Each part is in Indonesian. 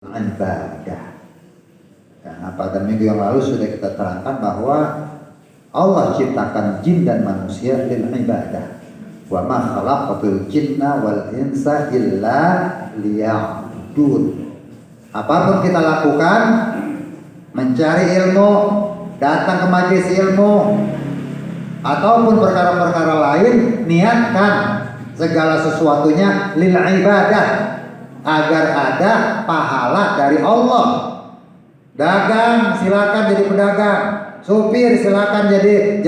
ibadah. Karena pada minggu yang lalu sudah kita terangkan bahwa Allah ciptakan jin dan manusia lil ibadah. Wa ma khalaqatul jinna wal insa illa liya'budun. Apapun kita lakukan, mencari ilmu, datang ke majelis ilmu, ataupun perkara-perkara lain, niatkan segala sesuatunya lil ibadah, agar ada pahala dari Allah. Dagang silakan jadi pedagang, supir silakan jadi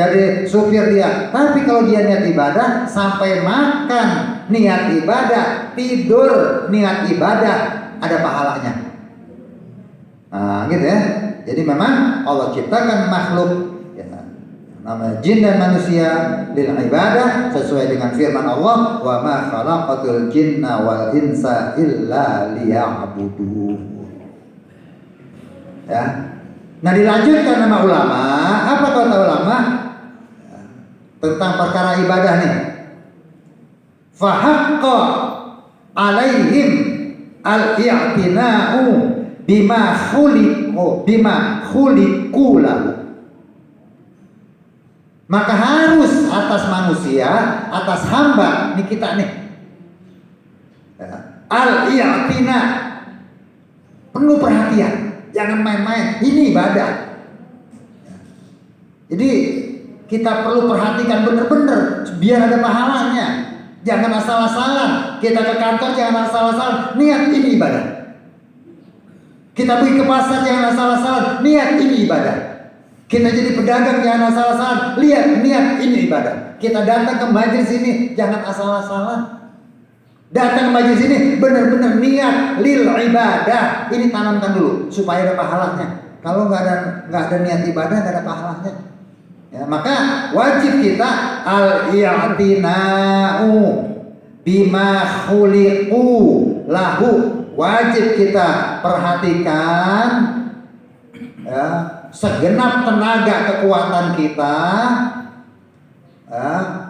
supir dia. Tapi kalau dia niat ibadah, sampai makan niat ibadah, tidur niat ibadah, ada pahalanya. Nah, gitu ya. Jadi memang Allah ciptakan makhluk ya, namanya jin dan manusia lil ibadah sesuai dengan firman Allah, wa ma khalaqatul jinna wal insa illa liya'budun. Ya. Nah, dilanjutkan sama ulama, apa kata ulama tentang perkara ibadah nih? Fahaqqa alaihim al-i'tina'u bima khuliqu lahu. Maka harus atas manusia, atas hamba nih kita nih, al-i'tina, penuh perhatian. Jangan main-main, ini ibadah. Jadi kita perlu perhatikan benar-benar biar ada pahalanya. Jangan asal-asalan. Kita ke kantor jangan asal-asalan, niat ini ibadah. Kita pergi ke pasar jangan asal-asalan, niat ini ibadah. Kita jadi pedagang jangan asal-asalan, lihat niat ini ibadah. Kita datang ke majelis ini jangan asal-asalan. Datang ke majelis ini benar-benar niat lil ibadah. Ini tanamkan dulu supaya ada pahalanya. Kalau nggak ada niat ibadah, nggak ada pahalanya. Ya, maka wajib kita al-i'tina'u bima khuliqu lahu. Wajib kita perhatikan ya, segenap tenaga kekuatan kita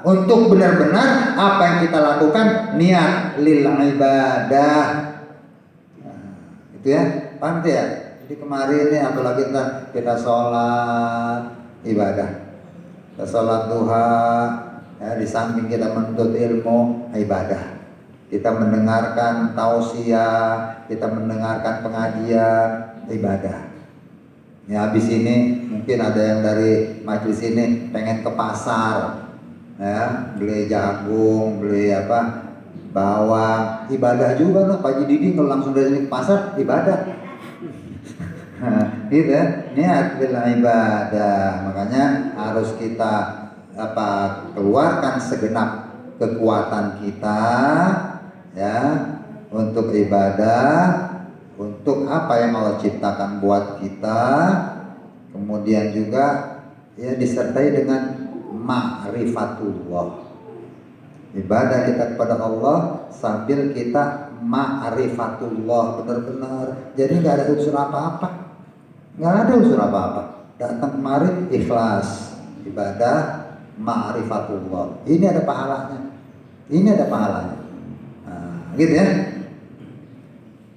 untuk benar-benar apa yang kita lakukan niat lil ibadah. Itu ya, paham ya? Jadi kemarin nih apalagi kita sholat ibadah, kita sholat duha ya, di samping kita menuntut ilmu ibadah, kita mendengarkan tausiah, kita mendengarkan pengajian ibadah. Ya, habis ini mungkin ada yang dari majelis ini pengen ke pasar ya, beli jagung, beli bawang, ibadah juga loh. Pak Haji Didi kalau langsung dari sini ke pasar ibadah. Gitu ya, niat bil ibadah. Makanya harus kita keluarkan segenap kekuatan kita ya untuk ibadah, untuk apa yang Allah ciptakan buat kita. Kemudian juga ya disertai dengan ma'rifatullah. Ibadah kita kepada Allah sambil kita ma'rifatullah benar-benar. Jadi nggak ada unsur apa-apa, nggak ada unsur apa-apa. Datang kemarin ikhlas, ibadah ma'rifatullah. Ini ada pahalanya. Ini ada pahalanya. Nah, gitu ya.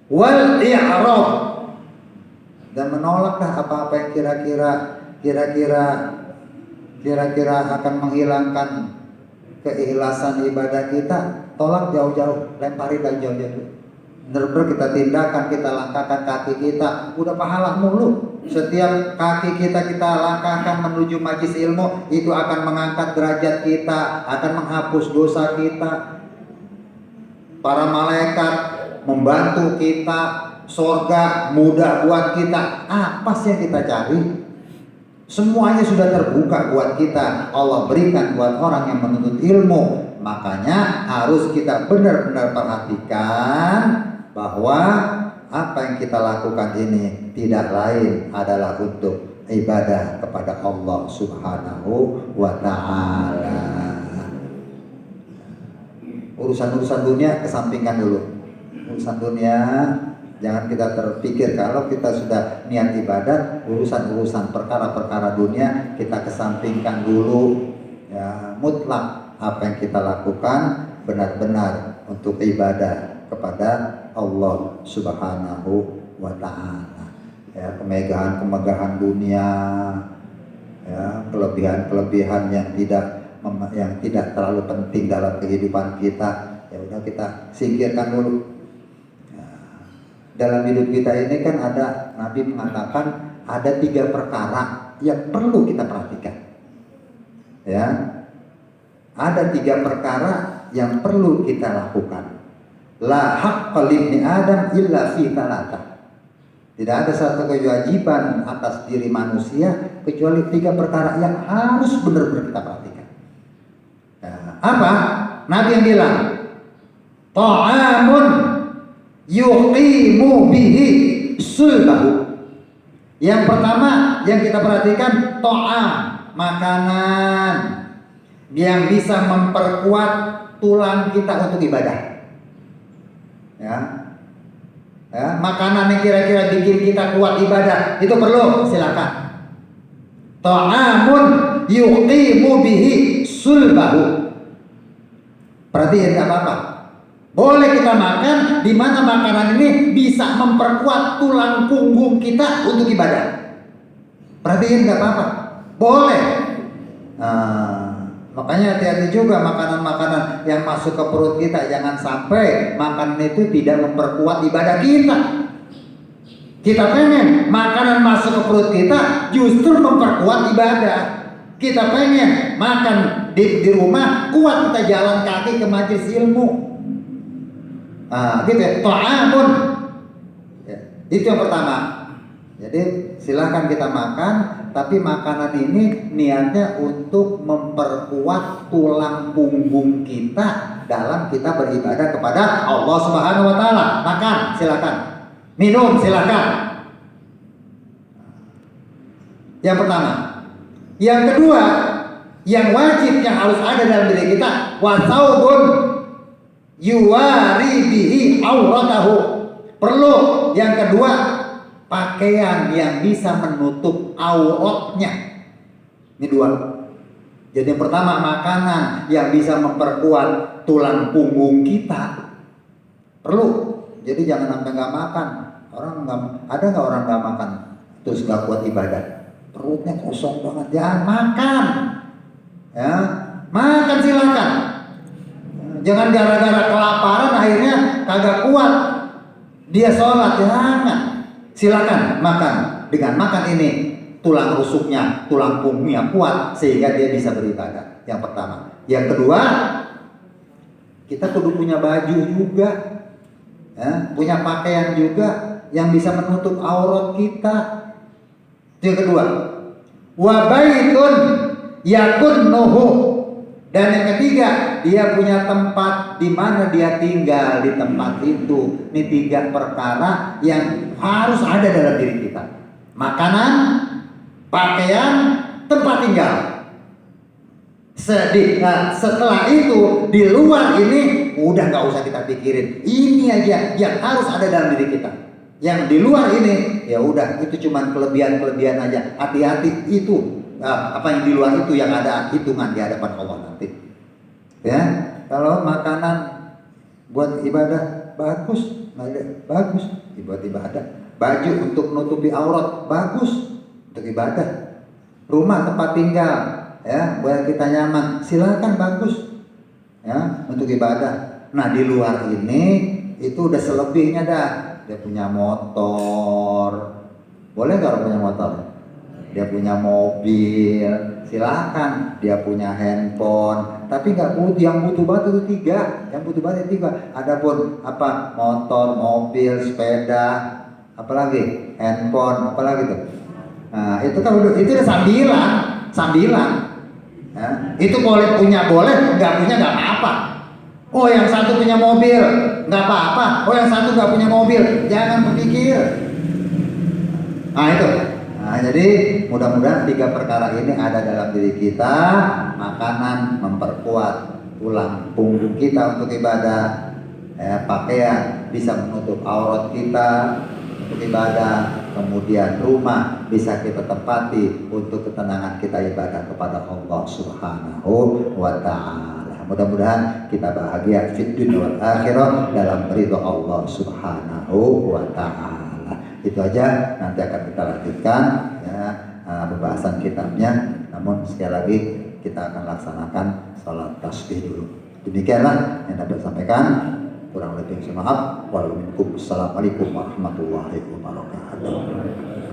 Wal i'rab, dan menolaklah apa-apa yang kira-kira akan menghilangkan keikhlasan ibadah kita. Tolak jauh-jauh, lemparin dari jauh-jauh. Benar-benar kita tindakan, kita langkahkan kaki kita, udah pahala mulu. Setiap kaki kita langkahkan menuju majelis ilmu, itu akan mengangkat derajat kita, akan menghapus dosa kita. Para malaikat membantu kita, surga mudah buat kita. Apa sih yang kita cari? Semuanya sudah terbuka buat kita. Allah berikan buat orang yang menuntut ilmu. Makanya harus kita benar-benar perhatikan bahwa apa yang kita lakukan ini tidak lain adalah untuk ibadah kepada Allah Subhanahu wa ta'ala. Urusan-urusan dunia kesampingkan dulu. Urusan dunia jangan kita terpikir. Kalau kita sudah niat ibadah, urusan-urusan perkara-perkara dunia kita kesampingkan dulu ya. Mutlak apa yang kita lakukan benar-benar untuk ibadah kepada Allah Subhanahu wa ta'ala. Ya, kemegahan dunia, ya, kelebihan yang tidak terlalu penting dalam kehidupan kita, ya udah kita singkirkan dulu. Ya, dalam hidup kita ini kan ada, Nabi mengatakan ada 3 perkara yang perlu kita perhatikan. Ya, ada 3 perkara yang perlu kita lakukan. La haqqa libni Adam illa fi thalathah. Tidak ada satu kewajiban atas diri manusia kecuali 3 perkara yang harus benar-benar kita perhatikan. Nah, apa? Nabi yang bilang, ta'amun yuqimu bihi sulbahu. Yang pertama yang kita perhatikan, ta'am, makanan yang bisa memperkuat tulang kita untuk ibadah. Ya. Ya, makanan yang kira-kira bikin kita kuat ibadah itu perlu, silakan. Ta'amun yuqimu bihi sulbahu. Perhatiin, enggak apa-apa. Boleh kita makan di mana makanan ini bisa memperkuat tulang punggung kita untuk ibadah. Perhatiin, enggak apa-apa. Boleh. Makanya hati-hati juga makanan-makanan yang masuk ke perut kita. Jangan sampai makanan itu tidak memperkuat ibadah kita. Kita pengen makanan masuk ke perut kita justru memperkuat ibadah. Kita pengen makan di rumah kuat kita jalan kaki ke majelis ilmu. Gitu ya, ta'amun. Ya, itu yang pertama. Jadi silakan kita makan, tapi makanan ini niatnya untuk memperkuat tulang punggung kita dalam kita beribadah kepada Allah Subhanahu wa taala. Makan silakan. Minum silakan. Yang pertama. Yang kedua, yang wajib yang harus ada dalam diri kita, wasaubun yuwari bihi auratahu. Perlu yang kedua, pakaian yang bisa menutup auratnya. Ini 2. Jadi yang pertama, makanan yang bisa memperkuat tulang punggung kita perlu. Jadi jangan sampai nggak makan. Ada nggak orang nggak makan terus nggak kuat ibadah? Perutnya kosong banget, jangan makan. Ya, makan silakan. Jangan gara-gara kelaparan akhirnya kagak kuat dia sholat, jangan. Silakan makan. Dengan makan ini tulang rusuknya, tulang punggungnya kuat sehingga dia bisa beribadah. Yang pertama. Yang kedua, kita kudu punya baju juga, ya, punya pakaian juga yang bisa menutup aurat kita. Itu yang kedua. Wa baitun yakunnuhu. Dan yang ketiga, dia punya tempat di mana dia tinggal di tempat itu. Ini 3 perkara yang harus ada dalam diri kita. Makanan, pakaian, tempat tinggal. Setelah itu di luar ini udah nggak usah kita pikirin. Ini aja yang harus ada dalam diri kita. Yang di luar ini ya udah itu cuman kelebihan aja. Hati-hati itu. Apa yang di luar itu yang ada hitungan di hadapan Allah nanti. Ya, kalau makanan buat ibadah bagus, buat ibadah. Baju untuk menutupi aurat bagus untuk ibadah. Rumah tempat tinggal, ya, buat kita nyaman, silakan bagus, ya, untuk ibadah. Nah di luar ini itu udah selebihnya dah. Dia punya motor, boleh nggak punya motor? Dia punya mobil, silakan. Dia punya handphone, tapi nggak butuh. Yang butuh banget itu 3. Yang butuh banget itu 3. Adapun apa? Motor, mobil, sepeda, apalagi handphone, apalagi tuh. Nah itu kan itu udah sambilan. Ya. Itu boleh punya boleh, nggak punya nggak apa-apa. Oh yang satu punya mobil, nggak apa-apa. Oh yang satu nggak punya mobil, jangan berpikir. Nah itu. Nah, jadi mudah-mudahan 3 perkara ini ada dalam diri kita. Makanan memperkuat tulang punggung kita untuk ibadah, pakaian bisa menutup aurat kita untuk ibadah, kemudian rumah bisa kita tempati untuk ketenangan kita ibadah kepada Allah Subhanahu wa ta'ala. Mudah-mudahan kita bahagia fid dunya wal akhirah dalam ridha Allah Subhanahu wa ta'ala. Itu aja, nanti akan kita lanjutkan ya pembahasan kitabnya. Namun sekali lagi kita akan laksanakan salat tasbih dulu. Demikianlah yang dapat sampaikan. Kurang lebih saya maaf. Waalaikumsalam warahmatullahi wabarakatuh.